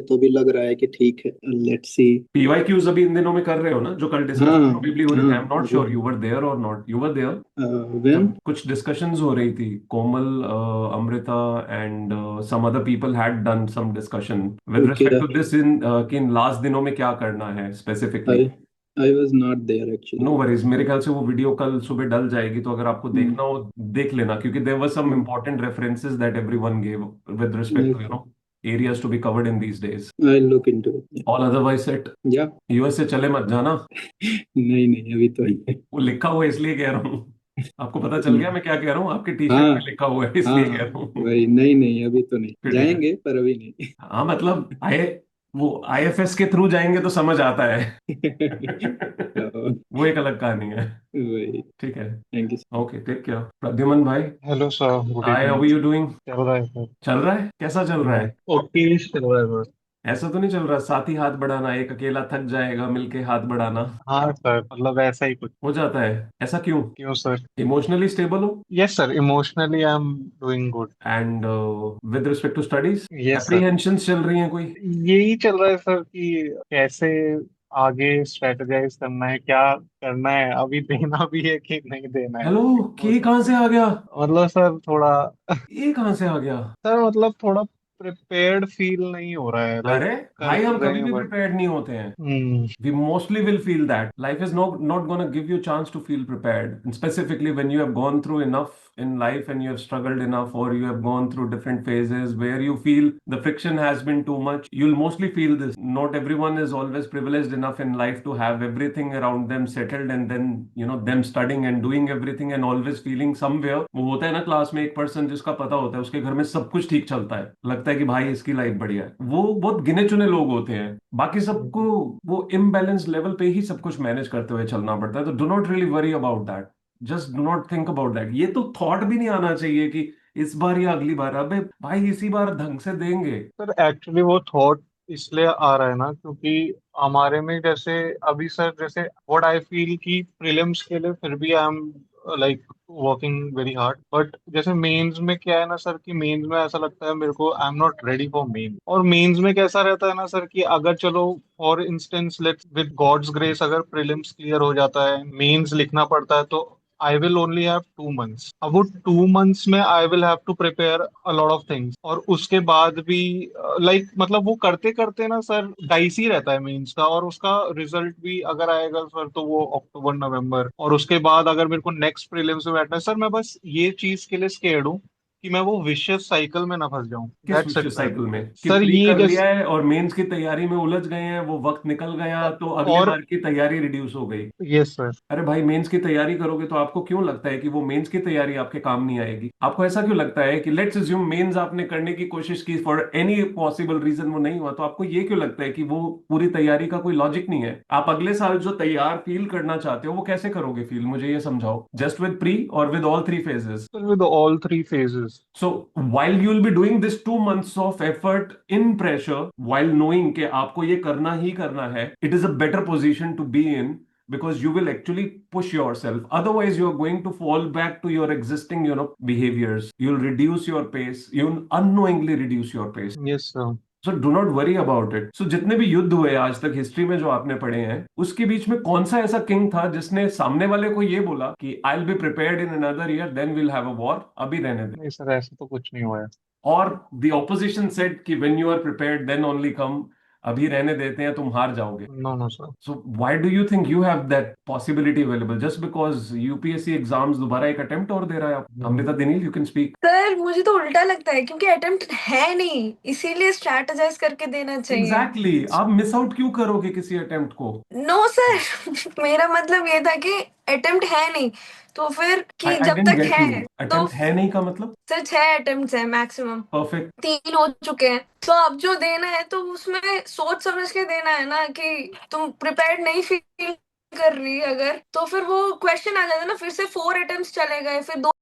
तो भी लग रहा है कि ठीक है, लेट्स सी। पीवाईक्यूज अभी इन दिनों में कर रहे हो ना, जो कल हाँ डिस्कशन प्रोबेबली हो रही थी। हाँ, आई एम नॉट अभी श्योर यू वर देयर और not, you were there when. जब कुछ डिस्कशंस हो रही थी। Komal, Amrita and some other people had done some discussion with okay, respect to this, in कि इन लास्ट दिनों में क्या करना है specifically. I I was not there no actually. Worries, मेरे ख्याल से वो वीडियो कल सुबह डल जाएगी, तो अगर आपको देखना हो देख लेना, क्योंकि there were some important references that everyone gave with respect to areas to be covered in these days. I look into it. All otherwise set. या यूएस से चले मत जाना। नहीं नहीं, अभी तो नहीं। वो लिखा हुआ है इसलिए कह रहा हूँ। आपको पता चल गया मैं क्या कह रहा हूँ, आपके टी शर्ट हाँ पे लिखा हुआ है इसलिए हाँ, कह रहा हूँ। वही, नहीं नहीं, अभी तो नहीं फिर ठीक है। जाएंगे, पर अभी नहीं। हाँ मतलब वो आईएफएस के थ्रू जाएंगे तो समझ आता है। वो एक अलग कहानी है। वही। ठीक है। Thank you. Okay, take care Pradyuman भाई। Hello sir, good hi, how evening. Are you doing? चल रहा है सर। चल रहा है? कैसा चल रहा हाँ, है? ओके चल रहा है सर। ऐसा तो नहीं चल रहा साथ ही हाथ बढ़ाना, एक अकेला थक जाएगा मिलके हाथ बढ़ाना? हाँ सर, मतलब ऐसा ही कुछ। हो जाता है? ऐसा क्यों? क्यों सर? इमोशनली स्टेबल हो? Yes sir, emotionally I am doing good. And with respect to studies, yes sir. Apprehensions चल रही हैं कोई? यही चल रहा है सर कि कैसे आगे स्ट्रेटेजाइज करना है, क्या करना है, अभी देना भी है कि नहीं देना है। हेलो, वो के सब कहाँ से आ गया? मतलब सर थोड़ा ये कहाँ से आ गया? सर मतलब थोड़ा प्रिपेयर्ड फील नहीं हो रहा है, लाइक अरे कर भाई, तो हम रहे कभी हैं भी बट। प्रिपेयर्ड नहीं होते हैं। हम्म। We mostly will feel that life is not going to give you a chance to feel prepared, and specifically when you have gone through enough in life and you have struggled enough, or you have gone through different phases where you feel the friction has been too much. You'll mostly feel this. Not everyone is always privileged enough in life to have everything around them settled, and then them studying and doing everything and always feeling somewhere, वो होता है ना class में एक person जिसका पता होता है उसके घर में सब कुछ ठीक चलता है, लगता है कि भाई इसकी लाइफ बढ़िया है। वो बहुत गिने चुने लोग होते हैं, बाकी सबको वो इम्बैलेंस लेवल पे ही सब कुछ मैनेज करते हुए चलना पड़ता है। तो do not really worry about that, just do not think about that. ये तो थॉट भी नहीं आना चाहिए कि इस बार या अगली बार, अबे भाई इसी बार ढंग से देंगे। सर एक्चुअली वो थॉट इसलिए आ रहा है ना, क्योंकि हमारे में जैसे अभी सर, जैसे व्हाट आई फील कि प्रीलिम्स के लिए फिर भी I am like working very hard, but जैसे मेंस में क्या है ना सर, कि मेंस में ऐसा लगता है मेरे को I am not ready for main. और मेंस में कैसा रहता है ना सर, कि अगर चलो for instance let's with God's grace अगर प्रीलिम्स क्लियर हो जाता है, मेंस लिखना पड़ता है, तो I will only have 2 months. अब वो 2 मंथ्स में I will have to prepare a lot of things, और उसके बाद भी लाइक मतलब वो करते करते ना सर डाइसी रहता है मेंस का, और उसका रिजल्ट भी अगर आएगा सर तो वो अक्टूबर नवंबर, और उसके बाद अगर मेरे को नेक्स्ट प्रीलिम्स में बैठना है सर, मैं बस ये चीज के लिए स्केर्ड हूँ कि मैं वो विशियस साइकिल में ना फंस जाऊं। किस दैट्स इट विशेष सर। साइकिल में? कि सर प्री ये कर लिया जस्ट है और मेंस की तैयारी में उलझ गए हैं, वो वक्त निकल गया तो अगली और बार की तैयारी रिड्यूस हो गई। Yes sir. अरे भाई, मेंस की तैयारी करोगे तो आपको क्यों लगता है कि वो मेंस की तैयारी आपके काम नहीं आएगी? आपको ऐसा क्यों लगता है कि लेट्स अज्यूम मेंस आपने करने की कोशिश की, फॉर एनी पॉसिबल रीजन वो नहीं हुआ, तो आपको ये क्यों लगता है कि वो पूरी तैयारी का कोई लॉजिक नहीं है? आप अगले साल जो तैयार फील करना चाहते हो वो कैसे करोगे फील, मुझे ये समझाओ। जस्ट विद प्री और with all 3 phases? Sir with all 3 phases। So while you will be doing this 2 months of effort in pressure, while knowing कि आपको ये करना ही करना है, it is a better position to be in because you will actually push yourself. Otherwise, you are going to fall back to your existing, behaviors. You'll reduce your pace. You'll unknowingly reduce your pace. Yes sir. So do not worry about it. So जितने भी युद्ध हुए आज तक history में जो आपने पढ़े हैं, उसके बीच में कौन सा ऐसा किंग था जिसने सामने वाले को ये बोला कि I will be prepared in another year, then will have a war, अभी रहने दे? नहीं सर, ऐसा तो कुछ नहीं हुआ है। और द ऑपोजिशन सेड कि when you are prepared then only come, अभी रहने देते हैं, तुम हार जाओगे। No no sir. So why do you think you have that possibility available? Just because UPSC exams दोबारा एक अटेम्प्ट और दे रहा है आप। Amrita Dinil, you can speak. Sir मुझे तो उल्टा लगता है क्योंकि अटेम्प्ट है नहीं, इसीलिए स्ट्रैटेजाइज करके देना चाहिए। Exactly exactly. आप मिस आउट क्यों करोगे किसी अटेम्प्ट को? नो सर मेरा मतलब ये था कि अटेम्प्ट है नहीं, तो फिर आई कि आई जब डेंट तक गेट यू। है तो अटेम्प्ट है नहीं का मतलब? सर 6 अटेम्प्ट है मैक्सिमम, परफेक्ट। 3 हो चुके हैं, तो अब जो देना है तो उसमें सोच समझ के देना है ना, कि तुम प्रिपेयर्ड नहीं फील कर रही अगर, तो फिर वो क्वेश्चन आ जाता है ना, फिर से 4 अटेम्प्ट चले गए, फिर 2,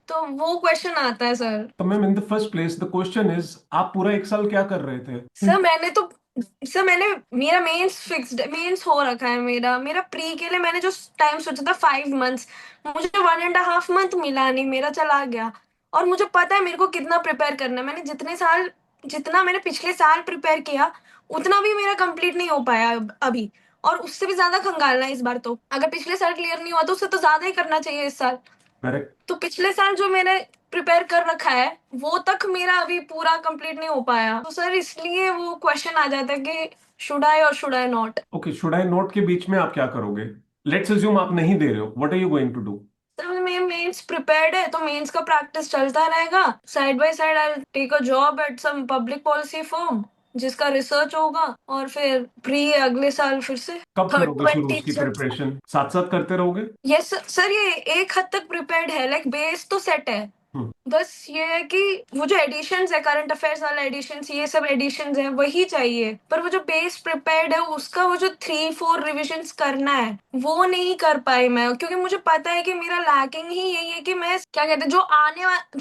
तो वो क्वेश्चन आता है सर। तो ma'am, in the first place the question is, आप पूरा एक साल क्या कर रहे थे? सर मैंने तो सर मैंने मेरा मेंस फिक्स्ड, मेंस हो रखा है मेरा मेरा प्री के लिए मैंने जो टाइम सोचा था 5 मंथ्स, मुझे 1.5 मंथ मिला नहीं, मेरा चला गया। और मुझे पता है मेरे को कितना प्रिपेयर करना है, मैंने जितने साल जितना मैंने पिछले साल प्रिपेयर किया उतना भी मेरा कंप्लीट नहीं हो पाया अभी, और उससे भी ज्यादा खंगालना है इस बार। तो अगर पिछले साल क्लियर नहीं हुआ तो उससे तो ज्यादा ही करना चाहिए इस साल। करेक्ट। तो पिछले साल जो मैंने प्रिपेयर कर रखा है वो तक मेरा अभी पूरा कंप्लीट नहीं हो पाया, तो सर इसलिए वो क्वेश्चन आ जाता है कि शुड आई और should I not. Okay, should I note के बीच में आप क्या करोगे? लेट्स अज्यूम आप नहीं दे रहे हो, what are you going to do? Sir मैं मेंस प्रिपेयर्ड है तो मेंस का प्रैक्टिस चलता रहेगा, side by side I take a job at some public policy firm जिसका रिसर्च होगा, और फिर प्री अगले साल फिर से कब थर्ड करोगे शुरू उसकी 20। प्रिपरेशन? साथ साथ करते रहोगे? यस सर, ये एक हद तक प्रिपेयर्ड है, लाइक बेस तो सेट है। हम्म। बस ये है कि वो जो एडिशंस है, करंट अफेयर्स वाला एडिशंस, ये सब एडिशंस है वही चाहिए, पर वो जो बेस प्रिपेयर्ड है उसका वो जो 3-4 रिविजन्स करना है वो नहीं कर पाई मैं, क्योंकि मुझे पता है कि मेरा लैकिंग ही यही है कि मैं क्या कहते हैं जो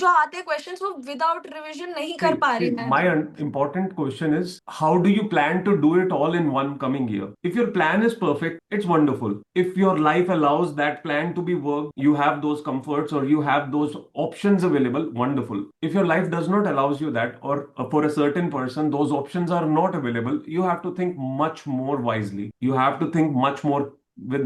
आते हैं क्वेश्चंस वो विदाउट रिविजन नहीं कर पा रही मैं। My important question is, how do you plan to do it all in one coming year? If your plan is perfect, it's wonderful. If your life allows that plan to be worked, you have those comforts or you have those options available, wonderful. If your life does not allows you that, or for a certain person, those options are not available, you have to think much more wisely. You have to think much more with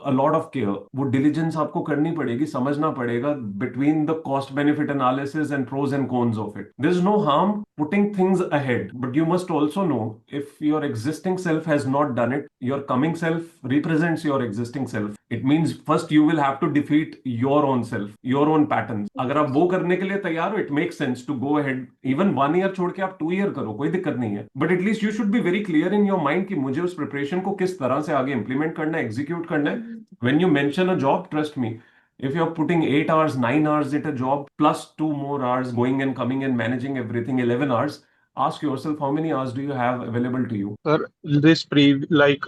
a lot of care. वो diligence आपको करनी पड़ेगी, समझना पड़ेगा between the cost benefit analysis and pros and cons of it. There's no harm putting things ahead, but you must also know if your existing self has not done it, your coming self represents your existing self. It means first you will have to defeat your own self, your own patterns. अगर आप वो करने के लिए तैयार हो, it makes sense to go ahead. Even 1 year छोड़ के आप 2 year करो, कोई दिक्कत नहीं है. But at least you should be very clear in your mind कि मुझे उस preparation को किस तरह से आगे implement करना है, execute करना है. When you mention a job, trust me, if you're putting 8 hours, 9 hours at a job, plus 2 more hours going and coming and managing everything, 11 hours, ask yourself how many hours do you have available to you? Sir, this like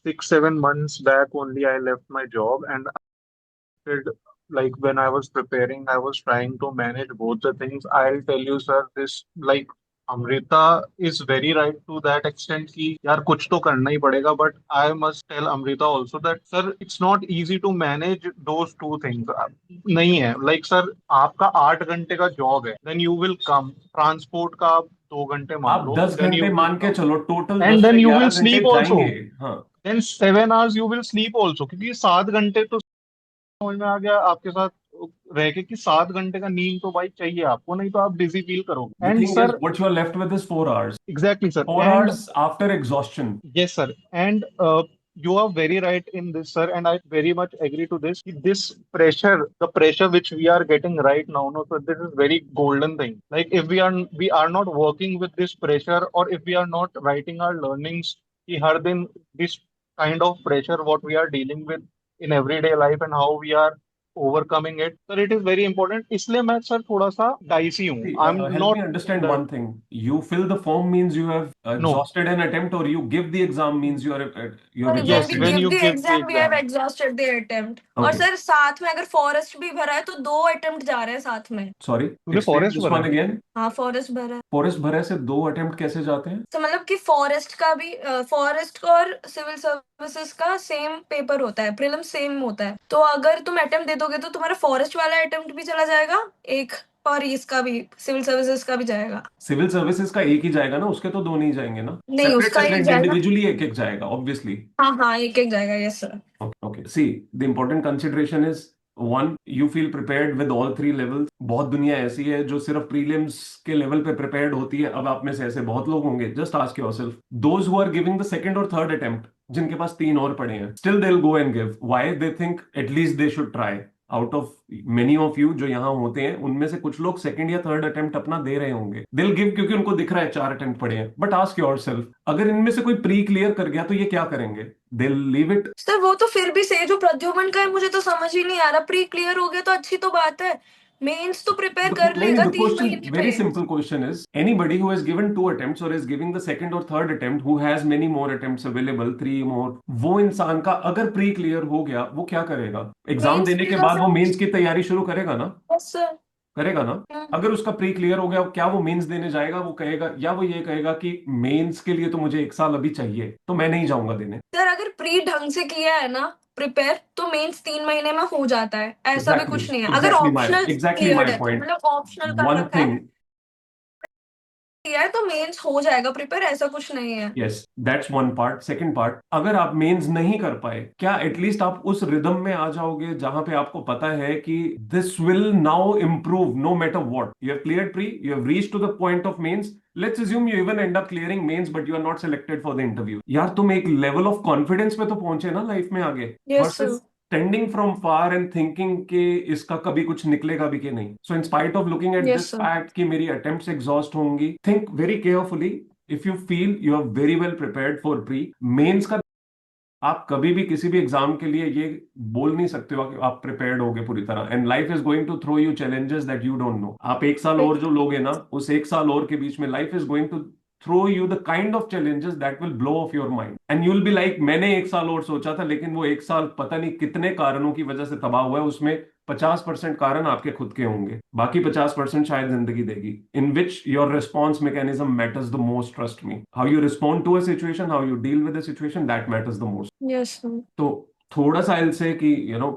6-7 months back only I left my job, and like when I was preparing, I was trying to manage both the things. I'll tell you, sir, this like Amrita is very right to that extent कि यार कुछ तो करना ही पड़ेगा. But I must tell Amrita also that sir, it's not easy to manage those two things. नहीं है. Like sir, आपका 8 घंटे का जॉब है, then you will come. Transport का आप 2 घंटे मान आप लो, 10 then घंटे you will मान के come. चलो, टोटल And 10 then से you 11 will घंटे sleep also. जाएंगे. हाँ, Then 7 hours you will sleep also. क्योंकि 7 घंटे तो समझ में आ गया आपके साथ रह के कि 7 घंटे का नींद तो भाई चाहिए आपको, नहीं तो आप बिजी फील करोगे. the and thing is, sir, what you are left with is 4 hours. Exactly sir. 4 hours after exhaustion. Yes, sir. And you are very right in this, sir. And I very much agree to this. This pressure, the pressure which we are getting right now, no, so this is very golden thing. Like if we are not working with this pressure, or if we are not writing our learnings, कि हर दिन this kind of pressure what we are dealing with in everyday life and how we are overcoming it, sir, it is very important. इसलिए मैं sir थोड़ा सा dicey हूँ. See, I'm help me not in understand that. one thing. You fill the form means you have No. exhausted an attempt, or you give the exam means you're और when Yes, we exhausted. when give you the give the exam we have exam. exhausted the attempt। और Okay. Sir साथ में अगर forest भी भरा है तो 2 attempt जा रहे हैं साथ में। Sorry, तूने explain फॉरेस्ट this भरा one है? again. हाँ फॉरेस्ट भरा है। फॉरेस्ट भरे से 2 अटेम्प्ट कैसे जाते हैं? तो मतलब कि फॉरेस्ट का भी फॉरेस्ट और सिविल सर्विसेज का सेम पेपर होता है, प्रीलिम सेम होता है, तो अगर तुम अटेम्प्ट दे दोगे तो तुम्हारा फॉरेस्ट वाला अटेम्प्ट भी चला जाएगा एक, और इसका भी सिविल सर्विसेज का भी जाएगा। सिविल सर्विसेज का एक ही जाएगा ना, उसके तो 2 नहीं जाएंगे ना? नहीं सेपरेट उसका एक सेपरेट जाएगा। इंडिविजुअली एक एक जाएगा, ऑब्वियसली. हाँ हाँ एक एक जाएगा, yes sir. Okay. See, the important consideration is one, you feel prepared with all 3 levels. बहुत दुनिया ऐसी है जो सिर्फ प्रीलिम्स के लेवल पे प्रिपेयर्ड होती है. अब आप में से ऐसे बहुत लोग होंगे. Just ask yourself, those who are giving the second और थर्ड अटेम्प्ट, जिनके पास 3 और पड़े हैं, still they will go and give. Why? They think at least they should try. Out of many of you जो यहाँ होते हैं, उनमें से कुछ लोग सेकंड या थर्ड अटेम्प्ट अपना दे रहे होंगे. दिल गिव क्योंकि उनको दिख रहा है 4 अटेम्प्ट पड़े हैं. बट आस्क योरसेल्फ, अगर इनमें से कोई प्री क्लियर कर गया तो ये क्या करेंगे? दे लीव इट. सर वो तो फिर भी सही, जो प्रद्युमन का है मुझे तो समझ ही नहीं आ रहा। प्री क्लियर हो गया तो अच्छी तो बात है, मेंस तो प्रिपेयर कर लेगा The 3 question, महीने very में। simple question is, anybody who has given 2 attempts or is giving the second or third attempt, who has many more attempts available, 3 more, वो इंसान का अगर प्री क्लियर हो गया, वो क्या करेगा? एग्जाम मेंस देने भी के कर बाद वो सकते मेंस की तैयारी शुरू करेगा ना? Yes sir. करेगा ना? अगर उसका प्री क्लियर हो गया, क्या वो मेंस देने जाएगा? वो कहेगा, या वो ये कहेगा कि मेंस के लिए तो मुझे 1 साल अभी चाहिए, तो मैं नहीं जाऊंगा देने. सर अगर प्री ढंग से किया है ना प्रिपेयर, तो मेंस 3 महीने में हो जाता है, ऐसा भी Exactly, कुछ नहीं है। अगर ऑप्शनल exactly क्लियर्ड my है तो point. मतलब ऑप्शनल कर One रखा है। thing किया है तो मेंस हो जाएगा प्रिपेयर, ऐसा कुछ नहीं है। Yes, that's one part. Second part, अगर आप मेंस नहीं कर पाए, क्या एटलीस्ट आप उस रिदम में आ जाओगे जहां पे आपको पता है कि this will now improve no matter what. You have cleared pre, you have reached to the point of mains, let's assume you even end up clearing mains but you are not selected for the interview. यार तुम एक level of confidence पे तो पहुंचे ना life में आगे, yes versus standing from far and thinking कि इसका कभी कुछ निकलेगा भी कि नहीं। So in spite of looking at yes this fact कि मेरी अटेम्प्ट्स एग्जॉस्ट होंगी, think very carefully. If you feel you are very well prepared for pre mains का, आप कभी भी किसी भी एग्जाम के लिए ये बोल नहीं सकते हो कि आप प्रिपेयर्ड होगे पूरी तरह। And life is going to throw you challenges that you don't know. आप एक साल और जो लोगे ना, उस एक साल और के बीच में life is going to throw you the kind of challenges that will blow off your mind and you will be like मैंने एक साल और सोचा था, लेकिन वो एक साल पता नहीं कितने कारणों की वजह से तबाह हुआ है। उसमें 50% कारण आपके खुद के होंगे, बाकी 50% शायद जिंदगी देगी, in which your response mechanism matters the most. Trust me, how you respond to a situation, how you deal with a situation, that matters the most. Yes तो थोड़ा सा I'll say कि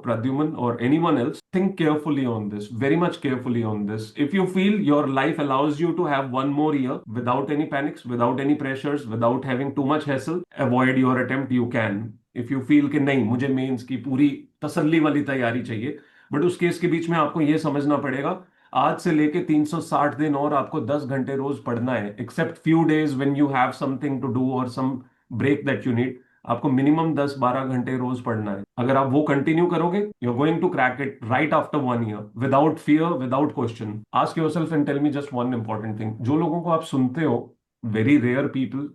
Pradyuman or anyone else, think carefully on this, very much carefully on this. If you feel your life allows you to have one more year without any panics, without any pressures, without having too much hassle, avoid your attempt, you can. If you feel कि नहीं मुझे mains की पूरी तसल्ली वाली तैयारी चाहिए, but उस केस के बीच में आपको ये समझना पड़ेगा आज से लेके 360 दिन और आपको 10 घंटे रोज पढ़ना है, except few days when you have something to do और some break that you need. आपको मिनिमम 10-12 घंटे रोज पढ़ना है। अगर आप वो कंटिन्यू करोगे, you are going to crack it right after 1 year without fear, without question. Ask yourself and tell me just one important thing. जो लोगों को आप सुनते हो, very rare people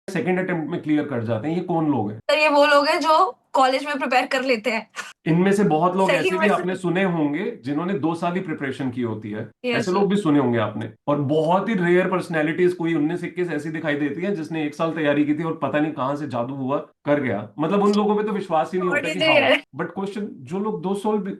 second attempt में क्लियर कर जाते हैं, ये कौन लोग हैं? सर ये वो लोग हैं जो कॉलेज में प्रिपेयर कर लेते हैं। इनमें से बहुत लोग सही ऐसे में भी सर। आपने सुने होंगे जिन्होंने 2 साल ही प्रिपरेशन की होती है, Yes, ऐसे sir. लोग भी सुने होंगे आपने। और बहुत ही रेयर पर्सनैलिटीज, कोई 19-21 ऐसी दिखाई देती है जिसने 1 साल तैयारी की थी और पता नहीं कहां से जादू हुआ कर गया। मतलब उन लोगों पे तो विश्वास ही नहीं होता Body कि दे हाँ। है। बट क्वेश्चन, जो लोग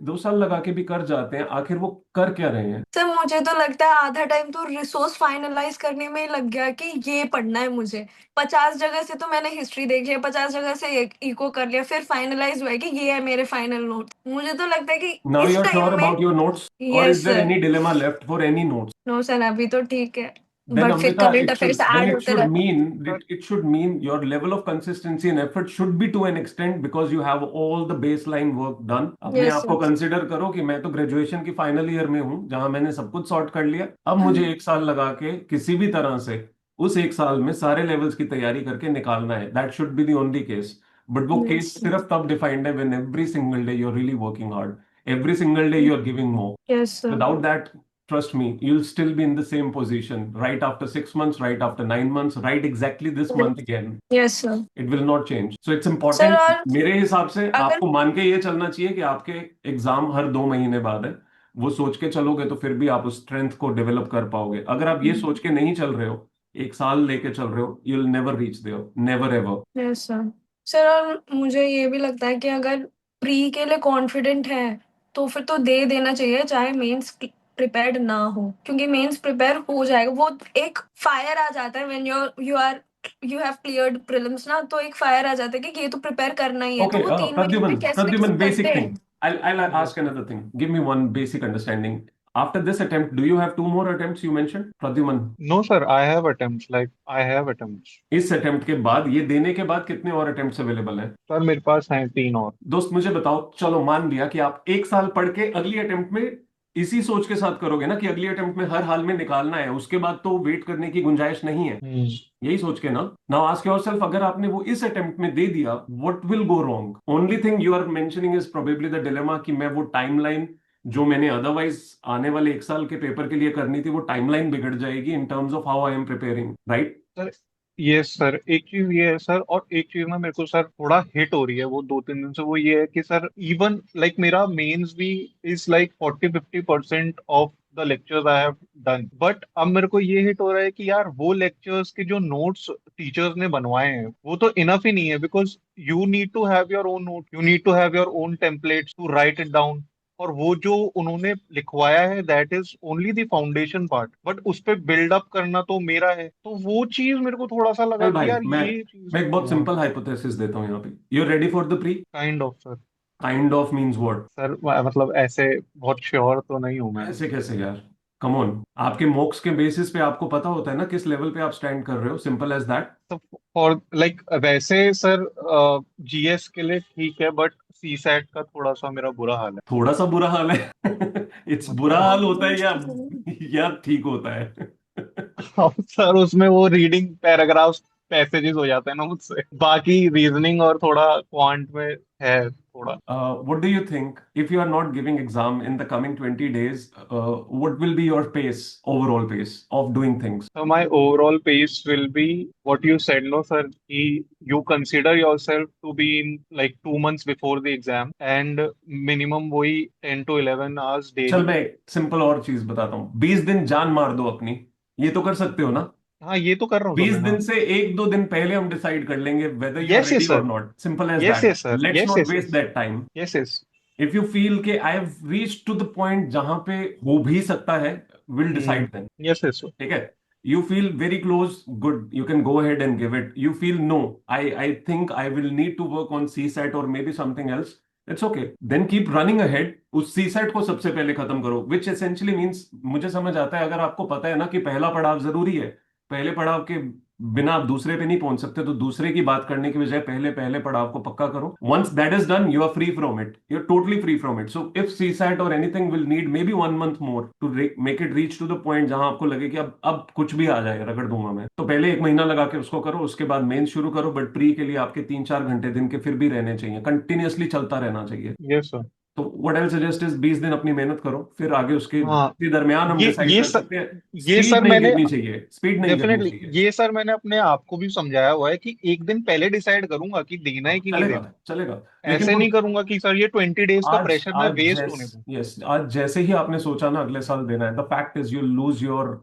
2 साल लगा के भी कर जाते हैं, आखिर वो कर क्या रहे हैं? सर मुझे तो लगता है आधा टाइम तो रिसोर्स फाइनलाइज करने में ही लग गया कि ये पढ़ना है मुझे। 50 जगह से तो मैंने हिस्ट्री देख लिया, 50 जगह से इको कर लिया, फिर फाइनलाइज हुआ है कि ये है मेरे फाइनल नोट। मुझे तो लगता है कि now is you are time sure में। अबाउट योर नोट्स, और yes is there sir. Any dilemma left for any notes? No sir अभी तो ठीक है, Then बट फिर Amrita, current affairs add it होते should रहते हैं। mean sir it should mean your level of consistency and effort should be to an extent because you have all the baseline work done. अपने yes आप को sir. Consider करो कि मैं तो ग्रेजुएशन की फाइनल ईयर में हूँ, जहां मैंने सब कुछ सॉर्ट कर लिया। अब मुझे 1 साल लगा के किसी भी तरह से उस 1 साल में सारे लेवल्स की तैयारी करके निकालना है। That should be the only case. But वो यस केस सिर्फ तब डिफाइंड है when every single day you are really working hard, every single day you are giving more. Yes sir. Without that, trust me, you'll still be in the same position right after 6 months, right after 9 months, right exactly this month again. Yes sir. It will not change. So it's sir important. और मेरे हिसाब से अगर आपको मान के ये चलना चाहिए कि आपके एग्जाम हर 2 महीने बाद है। वो सोच के चलोगे तो फिर भी आप उस स्ट्रेंथ को डेवलप कर पाओगे। अगर आप ये सोच के नहीं चल रहे हो, 1 साल लेके चल रहे हो, you'll never reach there, never ever. Yes sir. Sir और मुझे ये भी लगता है कि अगर प्री के लिए कॉन्फिडेंट है तो फिर तो दे देना चाहिए, चाहे मेंस प्रिपेयर्ड ना हो, क्योंकि मेंस प्रिपेयर हो जाएगा। वो एक फायर आ जाता है when you have cleared prelims ना, तो एक फायर आ जाता है कि ये तो प्रिपेयर करना ही है, तो Okay, वो 3 महीने में कैसे भी Pradyuman, basic करते thing. हैं। I'll ask another thing. Give me one basic understanding. After this attempt, do you have 2 more attempts you mentioned, Pradyuman? No sir, I have attempts, like I have attempts. इस attempt के बाद, ये देने के बाद कितने और अटेम्प्ट्स अवेलेबल हैं? सर मेरे पास हैं 3 और। दोस्त मुझे बताओ, चलो मान लिया कि आप 1 साल पढ़ के अगली अटेम्प्ट में इसी सोच के साथ करोगे ना कि अगली अटेम्प्ट में हर हाल में निकालना है, उसके बाद तो वेट करने की गुंजाइश नहीं है, यही सोच के ना। नाउ आस्क योरसेल्फ, अगर आपने वो इस अटेम्प्ट में दे दिया, what will go wrong? Only thing you are mentioning is probably the dilemma कि मैं वो टाइमलाइन जो मैंने अदरवाइज आने वाले 1 साल के पेपर के लिए करनी थी, वो टाइमलाइन बिगड़ जाएगी in terms of how I am preparing, right? Sir yes sir, एक चीज ये है सर, और एक चीज ना मेरे को सर थोड़ा हिट हो रही है वो 2-3 दिन से, वो ये है कि सर इवन लाइक मेरा मेंस भी is like 40-50% of the lectures I have done, but अब मेरे को ये हिट हो रहा है कि यार वो लेक्चर्स के जो नोट्स टीचर्स ने बनवाए हैं वो तो इनफ ही नहीं है, because you need to have your own note, you need to have your own templates to write it down. और वो जो उन्होंने लिखवाया है that is only the foundation part, but उस पे बिल्ड अप करना तो मेरा है। तो वो चीज मेरे को थोड़ा सा लगा चल कि भाई, यार मैं ये चीज मैं एक बहुत सिंपल हाइपोथेसिस देता हूँ यहाँ पे। You ready for the pre? Kind of sir. Kind of means what? Sir मतलब ऐसे बहुत श्योर तो नहीं हूं मैं। ऐसे कैसे यार? कम ऑन, आपके मॉक्स के बेसिस पे आपको पता होता है ना किस लेवल पे आप स्टैंड कर रहे हो, सिंपल एज दैट। तो फॉर लाइक वैसे सर जीएस के लिए ठीक है, बट सी सेट का थोड़ा सा मेरा बुरा हाल है। थोड़ा सा बुरा हाल है? इट्स बुरा मतलब हाल होता है या ठीक होता है? अब सर उसमें वो रीडिंग पैराग्राफ्स पैसेजेस हो जाते हैं ना मुझसे, बाकी रीजनिंग और थोड़ा क्वांट में है थोड़ा। What do you think if you are not giving exam in the coming 20 days, what will be your pace, overall pace of doing things? So my overall pace will be what you said, no, sir. You consider yourself to be in like 2 months before the exam, and minimum वही 10 to 11 hours चल daily. मैं simple और चीज बताता हूँ, 20 दिन जान मार दो अपनी, ये तो कर सकते हो ना? हाँ, ये तो कर रहा हूँ सर 20 मैं। दिन हाँ, से 1-2 दिन पहले हम डिसाइड कर लेंगे whether you are yes ready yes और sir, not, simple as yes that. Yes sir, let's yes not yes waste yes, that time. Yes yes. If you feel के I have reach to the point जहां पे हो भी सकता है, will decide then. Yes yes sir. ठीक है? You feel very close, good, you can go ahead and give it. You feel no, I think I will need to work on CSAT or maybe something else, it's okay, then keep running ahead. उस CSAT को सबसे पहले खत्म करो, which essentially means, मुझे समझ आता है अगर आपको पता है ना कि पहला पड़ाव जरूरी है, पहले पड़ाव के बिना आप दूसरे पे नहीं पहुंच सकते, तो दूसरे की बात करने की बजाय पहले पहले पड़ाव को पक्का करो। Once that is done, you are free from it, you are totally free from it. So if CSAT और anything will need may be 1 month more to make it reach to the point जहां आपको लगे कि अब कुछ भी आ जाए रगड़ दूंगा मैं, तो पहले 1 महीना लगा के उसको करो, उसके बाद मेन शुरू करो। बट प्री के लिए आपके 3-4 घंटे दिन के फिर भी रहने चाहिए, कंटिन्यूअसली चलता रहना चाहिए। Yes sir. तो व्हाट आई सजेस्ट इज 20 दिन अपनी मेहनत करो, फिर आगे उसके हाँ, दरमियान हम डिसाइड ये कर सर, सकते हैं। ये स्पीड सर नहीं मैंने गिरनी चाहिए, स्पीड नहीं गिरनी डेफिनेटली, चाहिए। ये सर मैंने अपने आप को भी समझाया हुआ है कि एक दिन पहले डिसाइड करूंगा कि देना है हाँ, कि नहीं चलेगा देना। चलेगा। लेकिन ऐसे वो नहीं करूंगा कि सर ये 20 डेज का आज प्रेशर मैं आज वेस्ट होने दूं। जैसे यस आज जैसे ही आपने सोचा ना अगले साल देना है, the fact is you lose your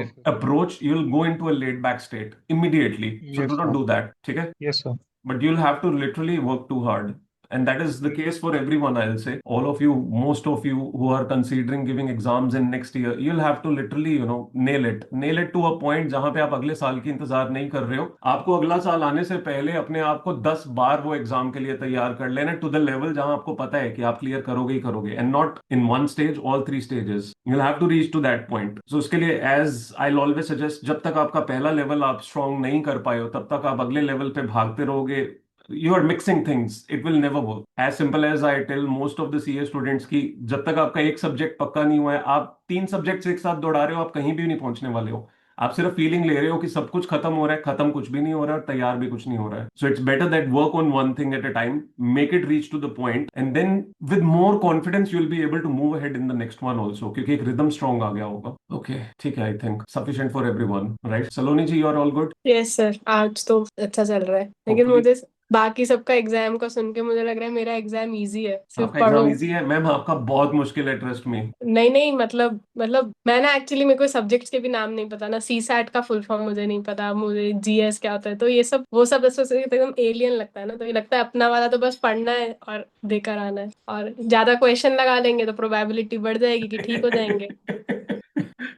yes approach, you will go into a laid back state immediately, so do yes not sir, do that, ठीक है? Yes sir. But you'll have to literally work too hard. And that is the case for everyone, I'll say. All of you, most of you who are considering giving exams in next year, you'll have to literally, nail it. Nail it to a point जहां पे आप अगले साल की इंतजार नहीं कर रहे हो। आपको अगला साल आने से पहले अपने आप को 10 बार वो एग्जाम के लिए तैयार कर लेना, टू द लेवल जहां आपको पता है कि आप क्लियर करोगे ही करोगे, and not in one stage, all 3 stages. You'll have to reach to that point. So उसके लिए as I'll always suggest, जब तक आपका पहला लेवल आप स्ट्रॉन्ग नहीं कर पाए हो, तब तक आप अगले लेवल पे भागते रहोगे। You are mixing things, it will never work. As simple as I tell most of the CA students की जब तक आपका एक सब्जेक्ट पक्का नहीं हुआ है, आप 3 सब्जेक्ट्स एक साथ दौड़ा रहे हो, आप कहीं भी नहीं पहुंचने वाले हो। आप सिर्फ फीलिंग ले रहे हो कि सब कुछ खत्म हो रहा है, खत्म कुछ भी नहीं हो रहा है, और तैयार भी कुछ नहीं हो रहा है। So it's better that work on one thing at a time, make it reach to the point, and then with more confidence you will be able to move ahead in the next one also, क्योंकि एक rhythm strong आ गया होगा। Okay, ठीक है, I think sufficient for everyone, right? Saloni ji, you are all good? Yes sir, आज तो अच्छा चल रहा है, लेकिन होपफुली मुझे बाकी सबका एग्जाम का सुन के मुझे लग रहा है मेरा एग्जाम इजी है, सिर्फ आपका पढ़ो। एग्जाम इजी है मैम, आपका बहुत मुश्किल है, ट्रस्ट में। नहीं नहीं, मतलब मैंने एक्चुअली, मेरे को सब्जेक्ट्स के भी नाम नहीं पता ना, सी सैट का फुल फॉर्म मुझे नहीं पता, मुझे जीएस क्या होता है, तो ये सब वो सब ऐसे एकदम एलियन लगता है ना, तो ये लगता है अपना वाला तो बस पढ़ना है और देकर आना है, और ज्यादा क्वेश्चन लगा लेंगे तो प्रोबेबिलिटी बढ़ जाएगी कि ठीक हो जाएंगे।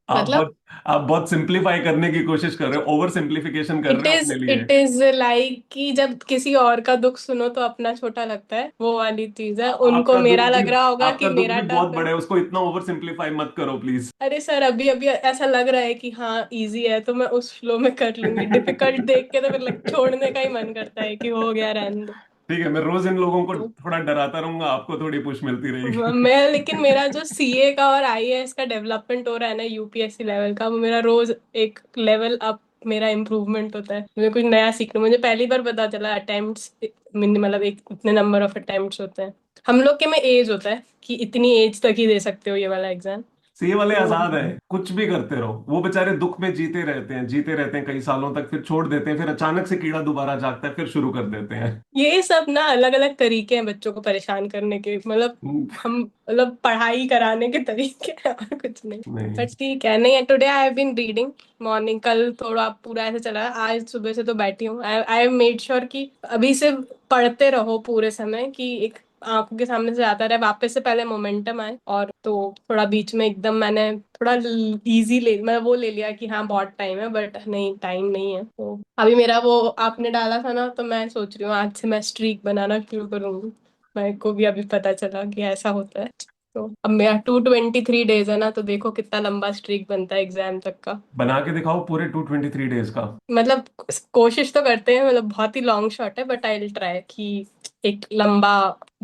आप मतलब बहुत आप बहुत सिंप्लीफाई करने की कोशिश कर रहे हो, ओवर सिंप्लीफिकेशन कर इट रहे हो इज अपने लिए। इट इज लाइक कि जब किसी और का दुख सुनो तो अपना छोटा लगता है, वो वाली चीज है, उनको आपका दुख मेरा भी लग रहा होगा कि आपका दुख मेरा भी बहुत टफ है। बड़ा है, उसको इतना ओवर सिंप्लीफाई मत करो प्लीज। अरे सर, अभी अभी ऐसा लग रहा है कि हाँ इजी है, तो मैं उस फ्लो में कर लूंगी, डिफिकल्ट देख के तो फिर छोड़ने का ही मन करता है कि हो गया, रहने ठीक है, मैं रोज इन लोगों को दो। थोड़ा डराता रहूंगा, आपको थोड़ी पुश मिलती रहेगी। मैं लेकिन मेरा जो सीए का और आईएएस का डेवलपमेंट हो रहा है ना, यूपीएससी लेवल का, वो मेरा रोज एक लेवल अप, मेरा इम्प्रूवमेंट होता है, मुझे कुछ नया सीखना, मुझे पहली बार पता चला अटेम्प्ट्स, मतलब एक इतने नंबर ऑफ अटेम्प्ट्स होते हैं। हम लोग के में एज होता है कि इतनी एज तक ही दे सकते हो ये वाला एग्जाम। सी वाले तो आजाद है, कुछ भी करते रहो। वो बेचारे दुख में जीते रहते हैं कई सालों तक, फिर छोड़ देते हैं, फिर अचानक से कीड़ा दोबारा जागता है, फिर शुरू कर देते हैं। ये सब ना अलग अलग तरीके हैं बच्चों को परेशान करने के, मतलब हम मतलब पढ़ाई कराने के तरीके हैं और कुछ नहीं। नहीं, बट ठीक है, नहीं, today I have been reading morning, कल थोड़ा पूरा ऐसे चला, आज सुबह से तो बैठी हूँ, आई हैव मेड श्योर कि अभी से पढ़ते रहो पूरे समय, कि एक आंखों के सामने से आता रहे, वापस से पहले मोमेंटम आए, और तो थोड़ा बीच में एकदम मैंने थोड़ा इजी ले, मतलब वो ले लिया कि हाँ बहुत टाइम है, बट नहीं, टाइम नहीं है, तो अभी मेरा वो आपने डाला था ना, तो मैं सोच रही हूँ आज से मैं स्ट्रीक बनाना शुरू करूंगी, मेरे को भी अभी पता चला कि ऐसा होता है, तो अब मेरा 223 days है ना, तो देखो कितना लंबा स्ट्रीक बनता है एग्जाम तक का। बना के दिखाओ पूरे 223 डेज का। मतलब कोशिश तो करते हैं, मतलब बहुत ही लॉन्ग शॉट है, बट आई विल ट्राई कि एक लंबा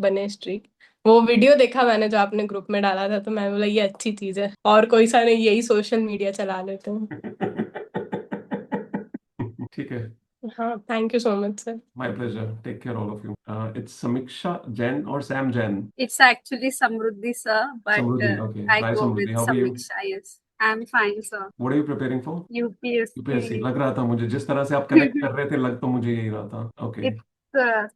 बने स्ट्रीक। वो वीडियो देखा मैंने जो आपने ग्रुप में डाला था, तो मैं बोला ये अच्छी चीज है, और कोई सा नहीं, यही सोशल मीडिया चला लेते हैं। ठीक है। हाँ, thank you so much sir. My pleasure. Take care, all of you. It's Samiksha Jain or Sam Jain? It's actually Samruddhi, sir, but Samruddhi. Okay. I Hi, go Samruddhi. with How are you? Samiksha. Yes, I'm fine, sir. What are you preparing for? UPSC. UPSC. लग रहा था मुझे, जिस तरह से आप connect कर रहे थे, लग तो मुझे यही रहा था. Okay. It's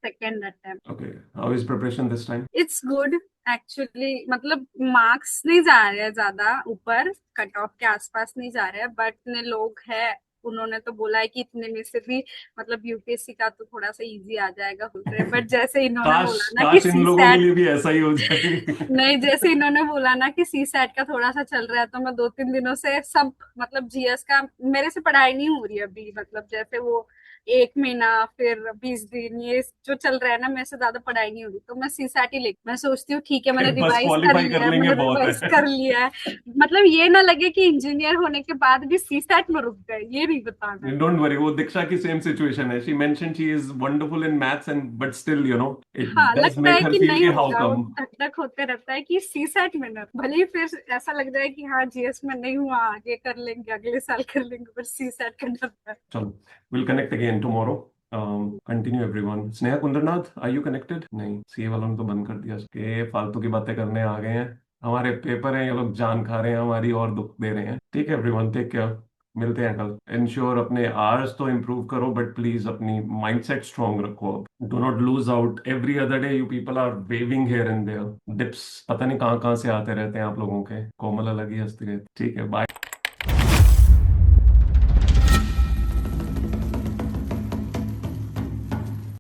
second attempt. Okay. How is preparation this time? It's good actually. मतलब मार्क्स नहीं जा रहे हैं ज्यादा ऊपर, कट ऑफ के आसपास नहीं जा रहे हैं, बट इतने लोग हैं, उन्होंने तो बोला है कि इतने में से भी मतलब यूपीएससी का तो थोड़ा सा इजी आ जाएगा बोल रहे हैं, बट जैसे इन्होंने काश बोला ना कि काश इन लोगों के लिए भी ऐसा ही हो जाए। नहीं, जैसे इन्होंने बोला ना कि सी सेट का थोड़ा सा चल रहा है, तो मैं 2-3 दिनों से सब मतलब जीएस का मेरे से पढ़ाई नहीं हो रही है अभी, मतलब जैसे वो 1 महीना फिर 20 दिन ये जो चल रहा है ना, मेरे से ज्यादा पढ़ाई नहीं हो रही, तो मैं सी सेट ही मैं सोचती हूँ ठीक है, मैंने बस रिवाइज कर क्वालिफाई लिया कर है, लेंगे, मैंने बहुत रिवाइज है। कर लिया है, मतलब ये ना लगे कि इंजीनियर होने के बाद भी सी सेट में रुक गए, ये नहीं बताना। Don't worry, वो दीक्षा की सेम सिचुएशन है. She mentioned she is wonderful in maths and but still, you know, it हाँ, does लगता make है her कि feel नहीं कि how होगा, वो come. धक धक होते रहता है कि सी सेट में ना, भले ही फिर ऐसा लग जाए कि हाँ जीएस में नहीं हुआ, आगे कर लेंगे, अगले साल कर लेंगे, पर सी सेट का डर है। चलो, we'll connect again tomorrow. Continue everyone. Sneha Kundarnath, are you connected? नहीं, सीए वालों ने तो बंद कर दिया. के फालतू की बातें करने आ गए हैं. हमारे पेपर हैं, ये लोग जान खा रहे हैं हमारी और दुख दे रहे हैं. ठीक है एवरीवन, टेक केयर. मिलते हैं कल. इंश्योर अपने आवर्स तो इम्प्रूव करो, बट प्लीज अपनी माइंडसेट स्ट्रांग रखो. Do not lose out. Every other day you people are waving here and there. Dips पता नहीं कहाँ कहाँ से आते रहते हैं आप लोगों के. कोमल अलग ही हंसती रहती. ठीक है, बाय.